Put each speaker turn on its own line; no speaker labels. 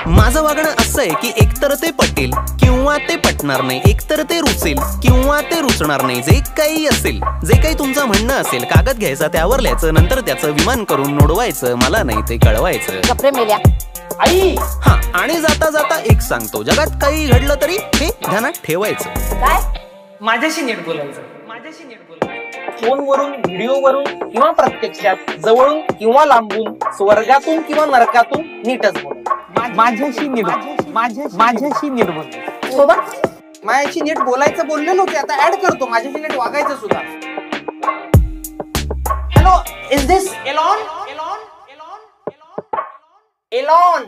माझं वागणं असं आहे की एकतर ते पटेल किंवा ते पटणार नाही, एकतर ते रुचेल किंवा ते रुचणार नाही. जे काही असेल, जे काही तुमचं म्हणणं असेल, कागद घ्यायचा, त्यावर लिहायचं, नंतर त्याचं विमान करून नोडवायचं, मला नाही ते कळवायचं.
कपडे मेल्या आई.
हा, आणि जाता जाता एक सांगतो, जगात काही घडलं तरी हे ध्यानात ठेवायचं.
काय?
माझ्याशी नीट बोलायचं, माझ्याशी नीट बोलायचं. फोनवरून, व्हिडिओवरून किंवा प्रत्यक्षात, जवळून किंवा लांबून, स्वर्गातून किंवा नरकातून नीटच बोल. माझ्याशी नीट, माझ्याशी नीट बोल. माझ्याशी नीट बोलायचं बोललेलो की आता ऍड करतो, माझ्याशी नीट वागायचं सुद्धा. Hello, is this Elon? Elon? Elon? Elon? Elon?